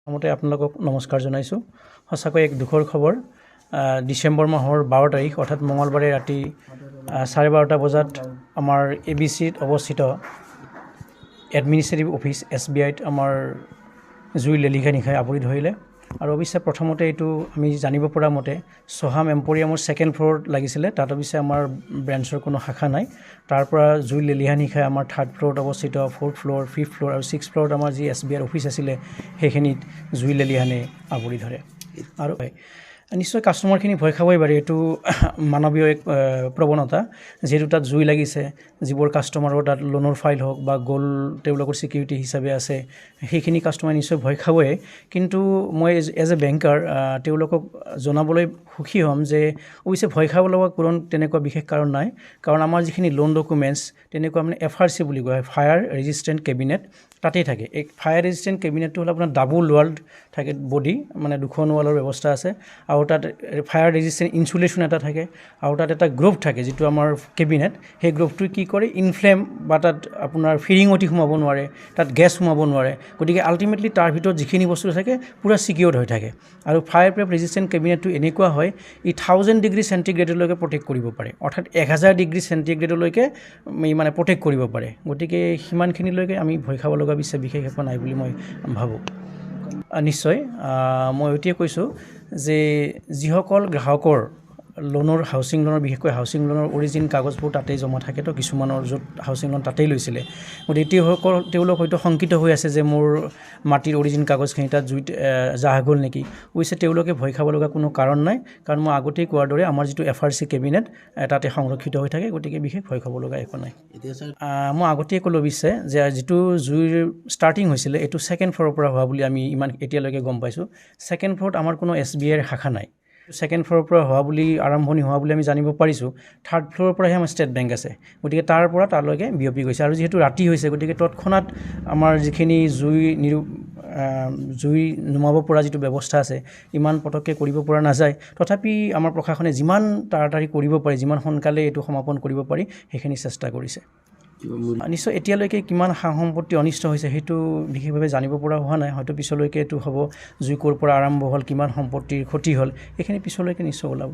প্ৰথমতে আপোনালোকক নমস্কাৰ জনাইছোঁ। সঁচাকৈ এক দুখৰ খবৰ। ডিচেম্বৰ মাহৰ 12 তাৰিখ অৰ্থাৎ মঙলবাৰে ৰাতি 12:30 বজাত আমাৰ ABCত অৱস্থিত এডমিনিষ্ট্ৰেটিভ অফিচ SBIত আমাৰ জুই লেলিকা নিশাই আৱৰি ধৰিলে। আৰু অৱশ্যে প্ৰথমতে এইটো আমি জানিব পৰা মতে সোহাম এম্পৰিয়ামৰ 2nd ফ্ল'ৰত লাগিছিলে। তাত অৱশ্যে আমাৰ ব্ৰাঞ্চৰ কোনো শাখা নাই। তাৰ পৰা জুই লেলিহা নিশাই আমাৰ 3rd ফ্ল'ৰত অৱস্থিত 4th ফ্ল'ৰ 5th ফ্ল'ৰ আৰু 6th ফ্ল'ৰত আমাৰ যি SBIৰ অফিচ আছিলে সেইখিনিত জুই লেলিহানে আৱৰি ধৰে। আৰু নিশ্চয় কাষ্টমাৰখিনি ভয় খাবই পাৰে। এইটো মানৱীয় এক প্ৰৱণতা। যিহেতু তাত জুই লাগিছে, যিবোৰ কাষ্টমাৰৰ তাত লোনৰ ফাইল হওক বা গ'ল্ড তেওঁলোকৰ ছিকিউৰিটি হিচাপে আছে, সেইখিনি কাষ্টমাৰ নিশ্চয় ভয় খাবই। কিন্তু মই এজ এ বেংকাৰ তেওঁলোকক জনাবলৈ সুখী হ'ম যে অৱশ্যে ভয় খাব লগা কোনো তেনেকুৱা বিশেষ কাৰণ নাই। কাৰণ আমাৰ যিখিনি লোন ডকুমেণ্টছ তেনেকুৱা মানে FRC বুলি কোৱা হয়, ফায়াৰ ৰেজিষ্টেণ্ট কেবিনেট, তাতেই থাকে। এই ফায়াৰ ৰেজিষ্টেণ্ট কেবিনেটটো হ'ল আপোনাৰ ডাবল ৱাল্ড থাকে বডি, মানে 2খন ৱালৰ ব্যৱস্থা আছে। আৰু তাত ফায়াৰ ৰেজিষ্টেণ্ট ইনচুলেশ্যন এটা থাকে। আৰু তাত এটা গ্ৰুপ থাকে যিটো আমাৰ কেবিনেট, সেই গ্ৰুপটোৱে কি কৰে, ইনফ্লেম বা তাত আপোনাৰ ফিৰিঙতি সোমাব নোৱাৰে, তাত গেছ সোমাব নোৱাৰে। গতিকে আল্টিমেটলি তাৰ ভিতৰত যিখিনি বস্তু থাকে পূৰা ছিকিউৰ্ড হৈ থাকে। আৰু ফায়াৰ প্ৰেপ ৰেজিষ্টেণ্ট কেবিনেটটো এনেকুৱা হয়, ই 1000 ডিগ্ৰী চেণ্টিগ্ৰেডলৈকে প্ৰটেক্ট কৰিব পাৰে, অৰ্থাৎ 1000 ডিগ্ৰী চেণ্টিগ্ৰেডলৈকে মানে প্ৰটেক্ট কৰিব পাৰে। গতিকে সিমানখিনিলৈকে আমি ভয় খাব লগা বিশেষ একো নাই বুলি মই ভাবোঁ। নিশ্চয় মই এতিয়া কৈছোঁ যে যিসকল গ্ৰাহকৰ লোনৰ হাউচিং লোনৰ বিশেষকৈ হাউচিং লোনৰ অৰিজিন কাগজবোৰ তাতেই জমা থাকে, তো কিছুমানৰ য'ত হাউচিং লোন তাতেই লৈছিলে। গতিকে তেওঁলোক হয়তো শংকিত হৈ আছে যে মোৰ মাটিৰ অৰিজিন কাগজখিনি তাত জুইত জাহ গ'ল নেকি। অৱশ্যে তেওঁলোকে ভয় খাব লগা কোনো কাৰণ নাই, কাৰণ মই আগতেই কোৱাৰ দৰে আমাৰ যিটো FRC কেবিনেট তাতে সংৰক্ষিত হৈ থাকে। গতিকে বিশেষ ভয় খাব লগা একো নাই। মই আগতেই ক'লোঁ অৱশ্যে যে যিটো জুইৰ ষ্টাৰ্টিং হৈছিলে এইটো 2nd ফ্ল'ৰৰ পৰা হোৱা বুলি আমি এতিয়ালৈকে গম পাইছোঁ। 2nd ফ্ল'ৰত আমাৰ কোনো SBIৰ শাখা নাই। 2nd ফ্ল'ৰৰ পৰা হোৱা বুলি আৰম্ভণি হোৱা বুলি আমি জানিব পাৰিছোঁ। 3rd ফ্ল'ৰৰ পৰাহে আমাৰ ষ্টেট বেংক আছে। গতিকে তাৰ পৰা তালৈকে বিয়পি গৈছে। আৰু যিহেতু ৰাতি হৈছে, গতিকে তৎক্ষণাত আমাৰ যিখিনি জুই নুমাব পৰা যিটো ব্যৱস্থা আছে ইমান পটককৈ কৰিব পৰা নাযায়। তথাপি আমাৰ প্ৰশাসনে যিমান তাড়াতাড়ি কৰিব পাৰি, যিমান সোনকালে এইটো সমাপন কৰিব পাৰি সেইখিনি চেষ্টা কৰিছে। নিশ্চয় এতিয়ালৈকে কিমান সা সম্পত্তি অনিষ্ট হৈছে সেইটো বিশেষভাৱে জানিব পৰা হোৱা নাই। হয়তো পিছলৈকে এইটো হ'ব, জুই ক'ৰ পৰা আৰম্ভ হ'ল, কিমান সম্পত্তিৰ ক্ষতি হ'ল, এইখিনি পিছলৈকে নিশ্চয় ওলাব।